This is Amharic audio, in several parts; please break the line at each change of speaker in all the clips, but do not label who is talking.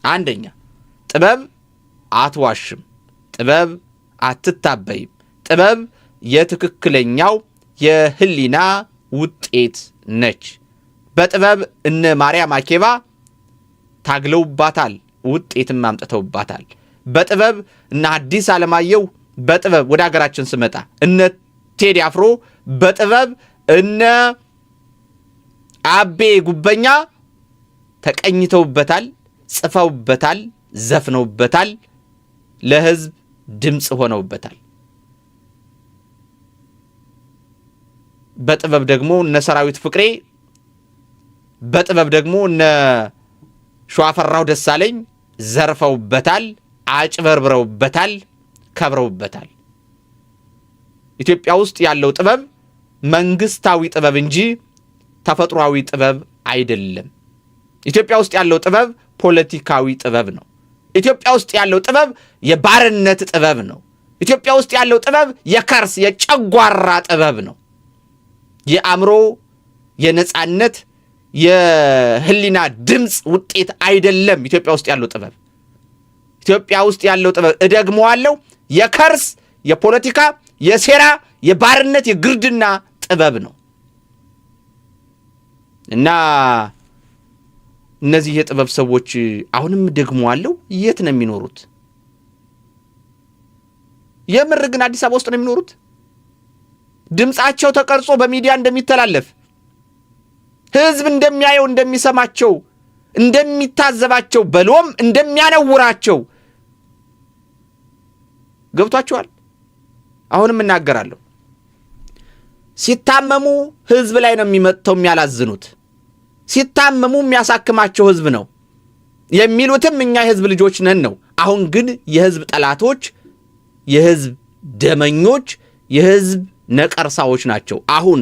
አንደኛ ጥበብ አትዋሽም፣ ጥበብ አትታበይም፣ ጥበብ የትክክለኛው የህሊና ውጤት ነች። በጥበብ እነ ማርያም አኬባ ታግለውባታል፣ ውጤትም አምጥተውባታል። በጥበብ እነ ሐዲስ ዓለማየሁ በጥበብ ወደ ሀገራችን ስመጣ እነ ቴዲ አፍሮ በጥበብ እነ አቤ ጉበኛ ተቀኝተውበታል፣ ጽፈውበታል፣ ዘፍነውበታል፣ ለህዝብ ድምጽ ሆነውበታል። በጥበብ ደግሞ እነ ሰራዊት ፍቅሬ በጥበብ ደግሞ እነ ሸዋፈራው ደሳለኝ ዘርፈውበታል፣ አጭበርብረውበታል፣ ከብረውበታል። ኢትዮጵያ ውስጥ ያለው ጥበብ መንግስታዊ ጥበብ እንጂ ተፈጥሯዊ ጥበብ አይደለም። ኢትዮጵያ ውስጥ ያለው ጥበብ ፖለቲካዊ ጥበብ ነው። ኢትዮጵያ ውስጥ ያለው ጥበብ የባርነት ጥበብ ነው። ኢትዮጵያ ውስጥ ያለው ጥበብ የከርስ የጨጓራ ጥበብ ነው። የአእምሮ የነጻነት የህሊና ድምጽ ውጤት አይደለም። ኢትዮጵያ ውስጥ ያለው ጥበብ ኢትዮጵያ ውስጥ ያለው ጥበብ እደግመዋለሁ፣ የከርስ የፖለቲካ የሴራ የባርነት የግርድና ጥበብ ነው። እና እነዚህ የጥበብ ሰዎች አሁንም ደግመዋለሁ የት ነው የሚኖሩት? የምር ግን አዲስ አበባ ውስጥ ነው የሚኖሩት? ድምጻቸው ተቀርጾ በሚዲያ እንደሚተላለፍ ህዝብ እንደሚያየው እንደሚሰማቸው እንደሚታዘባቸው በሎም እንደሚያነውራቸው ገብቷቸዋል። አሁንም እናገራለሁ፣ ሲታመሙ ህዝብ ላይ ነው የሚመጣው የሚያላዝኑት። ሲታመሙ የሚያሳክማቸው ህዝብ ነው የሚሉትም እኛ የህዝብ ልጆች ነን ነው። አሁን ግን የህዝብ ጠላቶች፣ የህዝብ ደመኞች፣ የህዝብ ነቀርሳዎች ናቸው። አሁን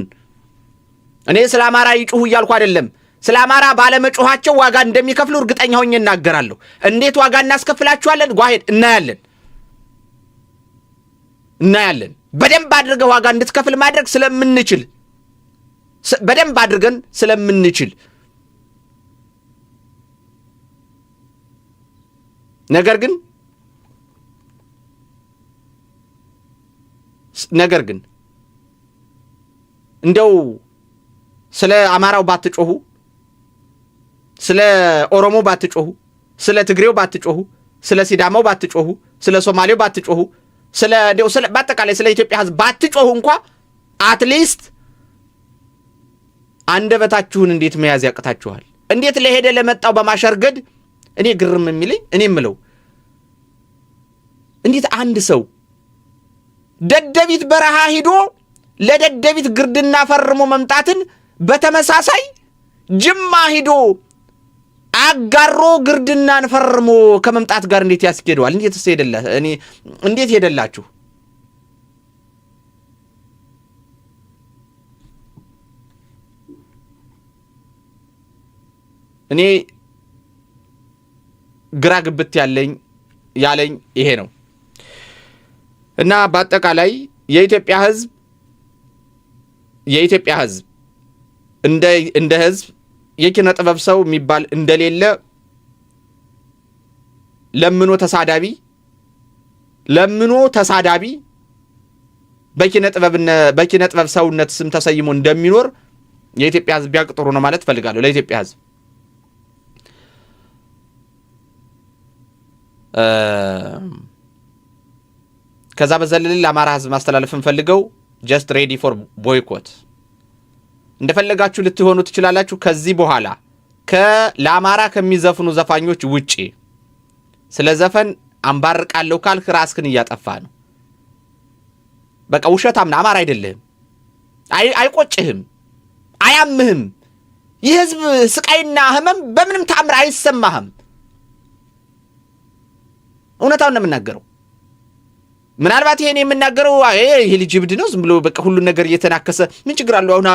እኔ ስለ አማራ ይጩሁ እያልኩ አይደለም። ስለ አማራ ባለመጮኋቸው ዋጋ እንደሚከፍሉ እርግጠኛ ሆኜ እናገራለሁ። እንዴት ዋጋ እናስከፍላችኋለን? ጓሄድ እናያለን። በደንብ አድርገን ዋጋ እንድትከፍል ማድረግ ስለምንችል በደንብ አድርገን ስለምንችል ነገር ግን እንደው ስለ አማራው ባትጮሁ፣ ስለ ኦሮሞ ባትጮሁ፣ ስለ ትግሬው ባትጮሁ፣ ስለ ሲዳማው ባትጮሁ፣ ስለ ሶማሌው ባትጮሁ፣ ስለ በአጠቃላይ ስለ ኢትዮጵያ ህዝብ ባትጮሁ እንኳ አትሊስት አንደበታችሁን እንዴት መያዝ ያቅታችኋል? እንዴት ለሄደ ለመጣው በማሸርገድ እኔ ግርም የሚለኝ እኔ የምለው እንዴት አንድ ሰው ደደቢት በረሃ ሂዶ ለደደቢት ግርድና ፈርሞ መምጣትን በተመሳሳይ ጅማ ሂዶ አጋሮ ግርድናን ፈርሞ ከመምጣት ጋር እንዴት ያስኬደዋል? እንዴት ሄደላችሁ? እኔ ግራ ግብት ያለኝ ይሄ ነው። እና በአጠቃላይ የኢትዮጵያ ህዝብ እንደ ህዝብ የኪነ ጥበብ ሰው የሚባል እንደሌለ ለምኖ ተሳዳቢ በኪነ ጥበብ ሰውነት ስም ተሰይሞ እንደሚኖር የኢትዮጵያ ህዝብ ቢያውቅ ጥሩ ነው ማለት ፈልጋለሁ። ለኢትዮጵያ ህዝብ ከዛ በዘለለ አማራ ህዝብ ማስተላለፍን ፈልገው just ready for boycott እንደፈለጋችሁ ልትሆኑ ትችላላችሁ። ከዚህ በኋላ ለአማራ ከሚዘፍኑ ዘፋኞች ውጪ ስለ ዘፈን አንባርቃለሁ ካልክ ራስክን እያጠፋ ነው። በቃ ውሸታም ነህ። አማራ አይደለህም። አይቆጭህም፣ አያምህም። የህዝብ ስቃይና ህመም በምንም ተአምር አይሰማህም። እውነታውን ነው የምናገረው። ምናልባት ይሄን የምናገረው ይሄ ልጅ ብድ ነው ዝም ብሎ በቃ ሁሉ ነገር እየተናከሰ ምን ችግር አለው? አሁን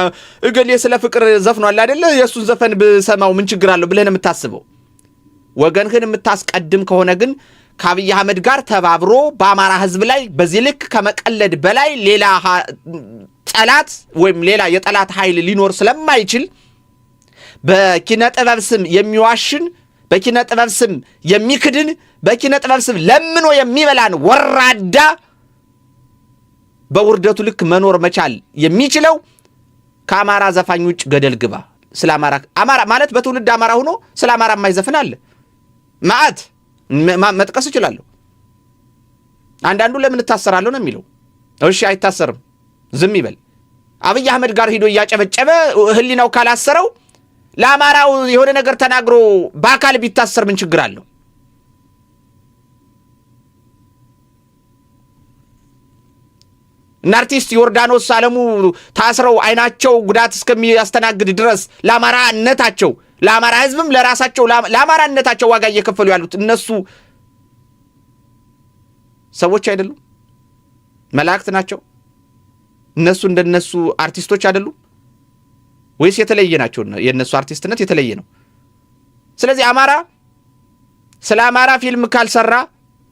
እገሌ ስለ ፍቅር ዘፍኗል አይደለ? የሱን ዘፈን ብሰማው ምን ችግር አለው ብለህ ነው የምታስበው። ወገንህን የምታስቀድም ከሆነ ግን ከአብይ አህመድ ጋር ተባብሮ በአማራ ህዝብ ላይ በዚህ ልክ ከመቀለድ በላይ ሌላ ጠላት ወይም ሌላ የጠላት ኃይል ሊኖር ስለማይችል በኪነ ጥበብ ስም የሚዋሽን በኪነ ጥበብ ስም የሚክድን በኪነ ጥበብ ስም ለምኖ የሚበላን ወራዳ በውርደቱ ልክ መኖር መቻል የሚችለው ከአማራ ዘፋኝ ውጭ ገደል ግባ። ስለ አማራ ማለት በትውልድ አማራ ሆኖ ስለ አማራ የማይዘፍን አለ ማአት መጥቀስ እችላለሁ። አንዳንዱ ለምን ታሰራለሁ ነው የሚለው። እሺ አይታሰርም፣ ዝም ይበል። አብይ አህመድ ጋር ሄዶ እያጨበጨበ ህሊናው ካላሰረው ለአማራው የሆነ ነገር ተናግሮ በአካል ቢታሰር ምን ችግር አለው? እና አርቲስት ዮርዳኖስ አለሙ ታስረው አይናቸው ጉዳት እስከሚያስተናግድ ድረስ ለአማራነታቸው ለአማራ ህዝብም ለራሳቸው ለአማራነታቸው ዋጋ እየከፈሉ ያሉት እነሱ ሰዎች አይደሉም? መላእክት ናቸው? እነሱ እንደነሱ አርቲስቶች አይደሉም ወይስ የተለየ ናቸው? የነሱ አርቲስትነት የተለየ ነው። ስለዚህ አማራ ስለ አማራ ፊልም ካልሰራ፣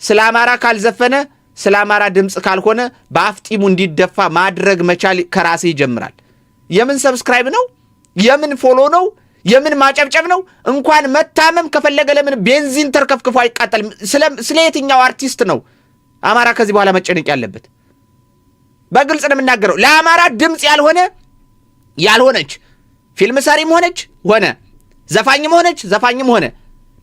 ስለ አማራ ካልዘፈነ፣ ስለ አማራ ድምጽ ካልሆነ በአፍጢሙ እንዲደፋ ማድረግ መቻል ከራሴ ይጀምራል። የምን ሰብስክራይብ ነው? የምን ፎሎ ነው? የምን ማጨብጨብ ነው? እንኳን መታመም ከፈለገ ለምን ቤንዚን ተርከፍክፎ አይቃጠልም? ስለ የትኛው አርቲስት ነው አማራ ከዚህ በኋላ መጨነቅ ያለበት? በግልጽ ነው የምናገረው። ለአማራ ድምጽ ያልሆነች ፊልም ሰሪም ሆነች ሆነ ዘፋኝም ሆነች ዘፋኝም ሆነ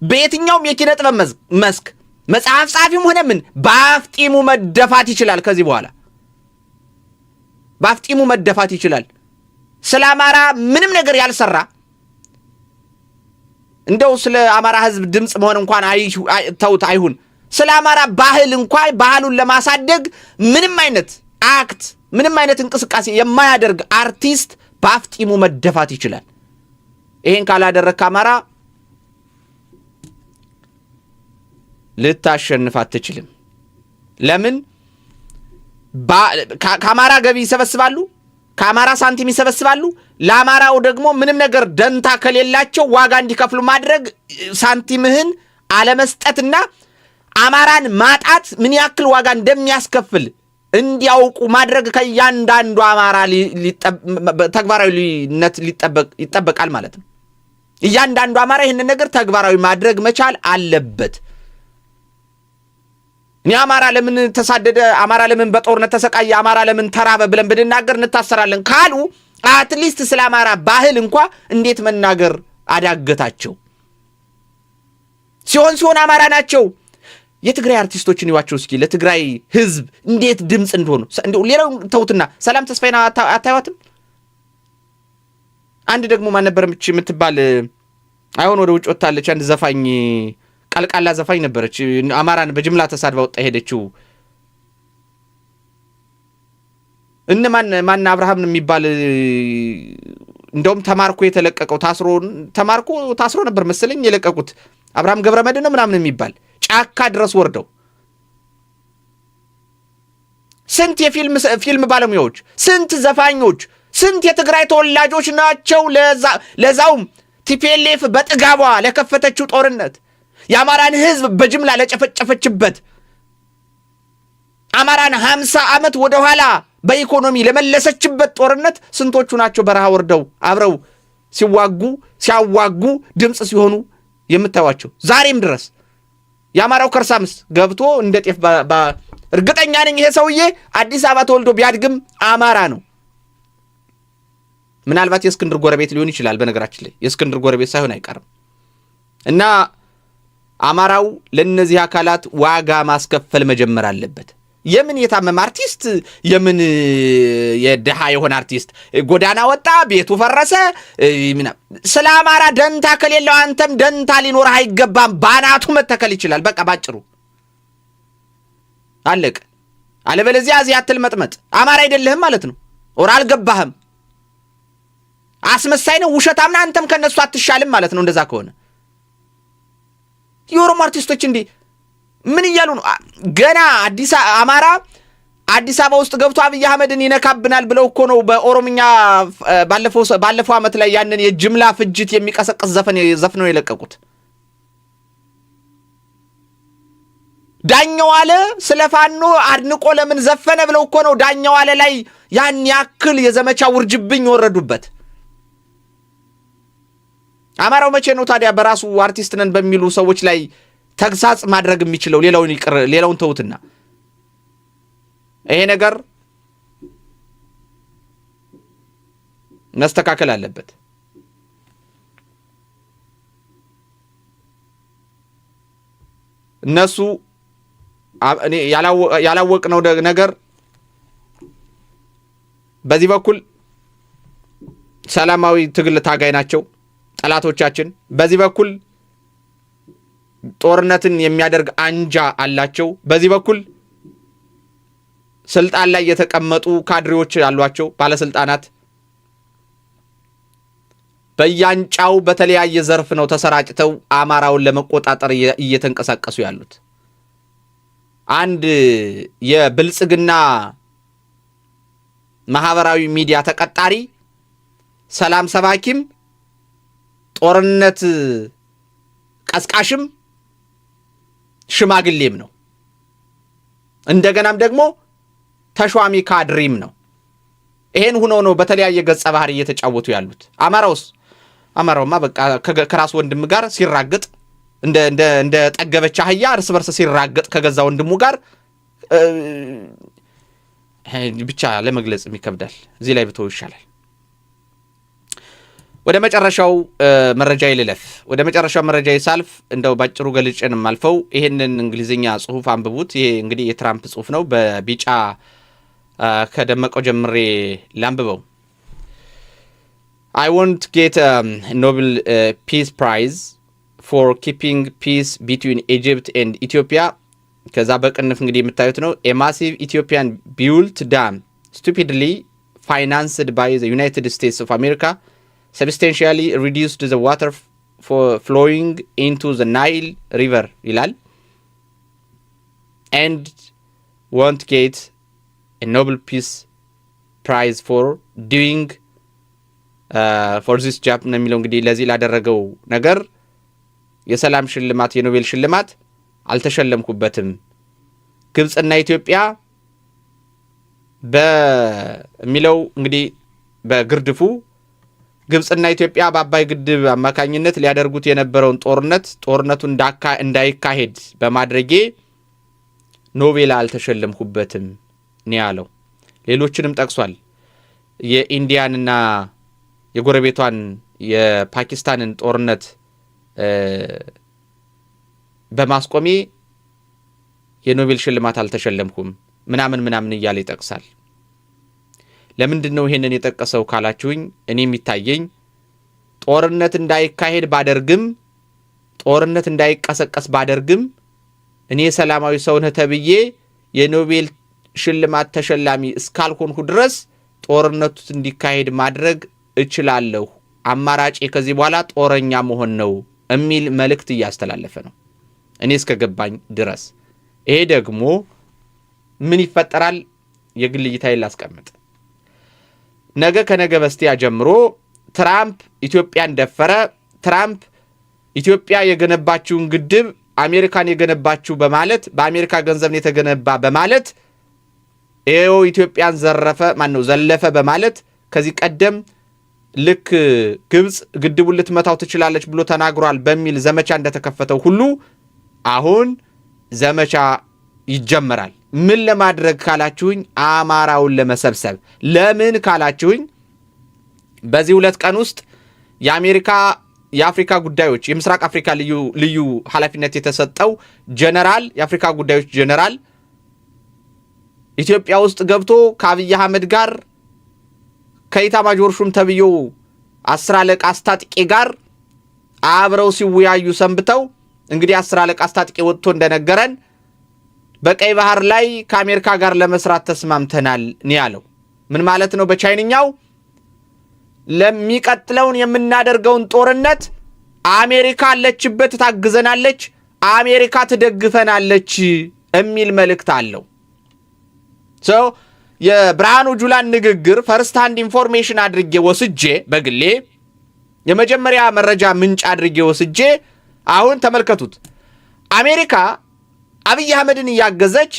በየትኛውም የኪነ ጥበብ መስክ መጽሐፍ ጻፊም ሆነ ምን በአፍጢሙ መደፋት ይችላል። ከዚህ በኋላ በአፍጢሙ መደፋት ይችላል። ስለ አማራ ምንም ነገር ያልሰራ እንደው ስለ አማራ ህዝብ ድምጽ መሆን እንኳን ተውት አይሁን፣ ስለ አማራ ባህል እንኳን ባህሉን ለማሳደግ ምንም አይነት አክት ምንም አይነት እንቅስቃሴ የማያደርግ አርቲስት በአፍጢሙ መደፋት ይችላል። ይሄን ካላደረክ አማራ ልታሸንፍ አትችልም። ለምን? ከአማራ ገቢ ይሰበስባሉ፣ ከአማራ ሳንቲም ይሰበስባሉ። ለአማራው ደግሞ ምንም ነገር ደንታ ከሌላቸው ዋጋ እንዲከፍሉ ማድረግ ሳንቲምህን አለመስጠትና አማራን ማጣት ምን ያክል ዋጋ እንደሚያስከፍል እንዲያውቁ ማድረግ ከእያንዳንዱ አማራ ተግባራዊነት ይጠበቃል ማለት ነው። እያንዳንዱ አማራ ይህንን ነገር ተግባራዊ ማድረግ መቻል አለበት። እኔ አማራ ለምን ተሳደደ፣ አማራ ለምን በጦርነት ተሰቃየ፣ አማራ ለምን ተራበ ብለን ብንናገር እንታሰራለን ካሉ አትሊስት ስለ አማራ ባህል እንኳ እንዴት መናገር አዳገታቸው? ሲሆን አማራ ናቸው። የትግራይ አርቲስቶችን ይዋቸው እስኪ ለትግራይ ህዝብ እንዴት ድምጽ እንደሆኑ። እንደው ሌላው ተውትና ሰላም ተስፋዬን አታዩዋትም? አንድ ደግሞ ማን ነበረች የምትባል አይሆን ወደ ውጭ ወጣለች። አንድ ዘፋኝ ቃልቃላ ዘፋኝ ነበረች። አማራን በጅምላ ተሳድባ ወጣ ሄደችው። ማን አብርሃም የሚባል እንደውም ተማርኮ የተለቀቀው ታስሮ ነበር መሰለኝ የለቀቁት። አብርሃም ገብረመድህን ነው ምናምን የሚባል ጫካ ድረስ ወርደው ስንት የፊልም ባለሙያዎች፣ ስንት ዘፋኞች፣ ስንት የትግራይ ተወላጆች ናቸው ለዛውም ቲፒኤልኤፍ በጥጋቧ ለከፈተችው ጦርነት የአማራን ህዝብ በጅምላ ለጨፈጨፈችበት አማራን 50 ዓመት ወደ ኋላ በኢኮኖሚ ለመለሰችበት ጦርነት ስንቶቹ ናቸው በረሃ ወርደው አብረው ሲያዋጉ ድምጽ ሲሆኑ የምታዩዋቸው? ዛሬም ድረስ የአማራው ከርሳምስ ገብቶ እንደ ጤፍ እርግጠኛ ነኝ ይሄ ሰውዬ አዲስ አበባ ተወልዶ ቢያድግም አማራ ነው። ምናልባት የእስክንድር ጎረቤት ሊሆን ይችላል። በነገራችን ላይ የእስክንድር ጎረቤት ሳይሆን አይቀርም። እና አማራው ለነዚህ አካላት ዋጋ ማስከፈል መጀመር አለበት። የምን የታመመ አርቲስት፣ የምን የደሃ የሆነ አርቲስት ጎዳና ወጣ፣ ቤቱ ፈረሰ፣ ስለ አማራ ደንታ ከሌለው አንተም ደንታ ሊኖርህ አይገባም። ባናቱ መተከል ይችላል። በቃ ባጭሩ አለቀ። አለበለዚያ እዚህ አትልመጥመጥ። አማራ አይደለህም ማለት ነው። ኦር አልገባህም፣ አስመሳይ ነው፣ ውሸታም ነህ፣ አንተም ከነሱ አትሻልም ማለት ነው። እንደዛ ከሆነ የኦሮሞ አርቲስቶች እንዲህ ምን እያሉ ነው? ገና አማራ አዲስ አበባ ውስጥ ገብቶ አብይ አህመድን ይነካብናል ብለው እኮ ነው በኦሮምኛ ባለፈው ዓመት ላይ ያንን የጅምላ ፍጅት የሚቀሰቅስ ዘፈን ነው የለቀቁት። ዳኛው አለ ስለ ፋኖ አድንቆ ለምን ዘፈነ ብለው እኮ ነው ዳኛው አለ ላይ ያን ያክል የዘመቻ ውርጅብኝ ወረዱበት። አማራው መቼ ነው ታዲያ በራሱ አርቲስት ነን በሚሉ ሰዎች ላይ ተግሳጽ ማድረግ የሚችለው? ሌላውን ተውትና ይሄ ነገር መስተካከል አለበት። እነሱ እኔ ያላወቅነው ነገር በዚህ በኩል ሰላማዊ ትግል ታጋይ ናቸው ጠላቶቻችን፣ በዚህ በኩል ጦርነትን የሚያደርግ አንጃ አላቸው፣ በዚህ በኩል ስልጣን ላይ የተቀመጡ ካድሬዎች አሏቸው ባለስልጣናት። በያንጫው በተለያየ ዘርፍ ነው ተሰራጭተው አማራውን ለመቆጣጠር እየተንቀሳቀሱ ያሉት። አንድ የብልጽግና ማህበራዊ ሚዲያ ተቀጣሪ ሰላም ሰባኪም ጦርነት ቀስቃሽም ሽማግሌም ነው። እንደገናም ደግሞ ተሿሚ ካድሪም ነው። ይሄን ሆኖ ነው በተለያየ ገጸ ባህሪ እየተጫወቱ ያሉት። አማራውማ በቃ ከራስ ወንድም ጋር ሲራገጥ እንደ ጠገበች አህያ እርስ በርስ ሲራገጥ ከገዛ ወንድሙ ጋር ብቻ ለመግለጽ ይከብዳል። እዚህ ላይ ብተው ይሻላል። ወደ መጨረሻው መረጃ ይልለፍ። ወደ መጨረሻው መረጃ ይሳልፍ እንደው ባጭሩ ገልጬንም አልፈው ይሄንን እንግሊዝኛ ጽሁፍ አንብቡት። ይሄ እንግዲህ የትራምፕ ጽሁፍ ነው። በቢጫ ከደመቀው ጀምሬ ላንብበው። I want to get a Nobel Peace Prize for keeping peace between Egypt and Ethiopia. ከዛ በቅንፍ እንግዲህ የምታዩት ነው። A massive Ethiopian built dam stupidly financed by the United States of America substantially reduced the water flowing into the Nile River ይላል and want to get a Nobel Peace Prize for doing for this job ነው የሚለው። እንግዲህ ለዚህ ላደረገው ነገር የሰላም ሽልማት የኖቤል ሽልማት አልተሸለምኩበትም። ግብጽና ኢትዮጵያ በሚለው እንግዲህ በግርድፉ ግብጽና ኢትዮጵያ በአባይ ግድብ አማካኝነት ሊያደርጉት የነበረውን ጦርነቱ እንዳይካሄድ በማድረጌ ኖቤል አልተሸለምኩበትም ነው ያለው። ሌሎችንም ጠቅሷል። የኢንዲያንና የጎረቤቷን የፓኪስታንን ጦርነት በማስቆሜ የኖቤል ሽልማት አልተሸለምኩም ምናምን እያለ ይጠቅሳል። ለምንድን ነው ይሄንን የጠቀሰው ካላችሁኝ እኔ የሚታየኝ ጦርነት እንዳይካሄድ ባደርግም ጦርነት እንዳይቀሰቀስ ባደርግም እኔ ሰላማዊ ሰው ነኝ ተብዬ የኖቤል ሽልማት ተሸላሚ እስካልሆንኩ ድረስ ጦርነቱ እንዲካሄድ ማድረግ እችላለሁ፣ አማራጭ ከዚህ በኋላ ጦረኛ መሆን ነው የሚል መልእክት እያስተላለፈ ነው እኔ እስከገባኝ ድረስ። ይሄ ደግሞ ምን ይፈጠራል? የግል እይታዬን ላስቀምጥ። ነገ ከነገ በስቲያ ጀምሮ ትራምፕ ኢትዮጵያን ደፈረ፣ ትራምፕ ኢትዮጵያ የገነባችውን ግድብ አሜሪካን የገነባችው በማለት በአሜሪካ ገንዘብ ነው የተገነባ በማለት ኤዮ ኢትዮጵያን ዘለፈ በማለት ከዚህ ቀደም ልክ ግብጽ ግድቡን ልትመታው ትችላለች ብሎ ተናግሯል በሚል ዘመቻ እንደተከፈተው ሁሉ አሁን ዘመቻ ይጀመራል። ምን ለማድረግ ካላችሁኝ አማራውን ለመሰብሰብ። ለምን ካላችሁኝ በዚህ 2 ቀን ውስጥ የአፍሪካ ጉዳዮች የምስራቅ አፍሪካ ልዩ ኃላፊነት የተሰጠው ጀነራል የአፍሪካ ጉዳዮች ጀነራል ኢትዮጵያ ውስጥ ገብቶ ከአብይ አህመድ ጋር ከኢታማዦር ሹም ተብዬው 10 አለቃ አስታጥቄ ጋር አብረው ሲወያዩ ሰንብተው እንግዲህ 10 አለቃ አስታጥቄ ወጥቶ እንደነገረን በቀይ ባህር ላይ ከአሜሪካ ጋር ለመስራት ተስማምተናል ነው ያለው። ምን ማለት ነው? በቻይንኛው ለሚቀጥለውን የምናደርገውን ጦርነት አሜሪካ አለችበት፣ ታግዘናለች፣ አሜሪካ ትደግፈናለች የሚል መልእክት አለው። የብርሃኑ ጁላን ንግግር ፈርስት ሃንድ ኢንፎርሜሽን አድርጌ ወስጄ በግሌ የመጀመሪያ መረጃ ምንጭ አድርጌ ወስጄ አሁን ተመልከቱት። አሜሪካ አብይ አህመድን እያገዘች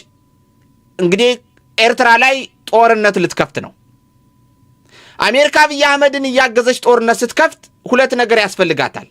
እንግዲህ ኤርትራ ላይ ጦርነት ልትከፍት ነው። አሜሪካ አብይ አህመድን እያገዘች ጦርነት ስትከፍት ሁለት ነገር ያስፈልጋታል።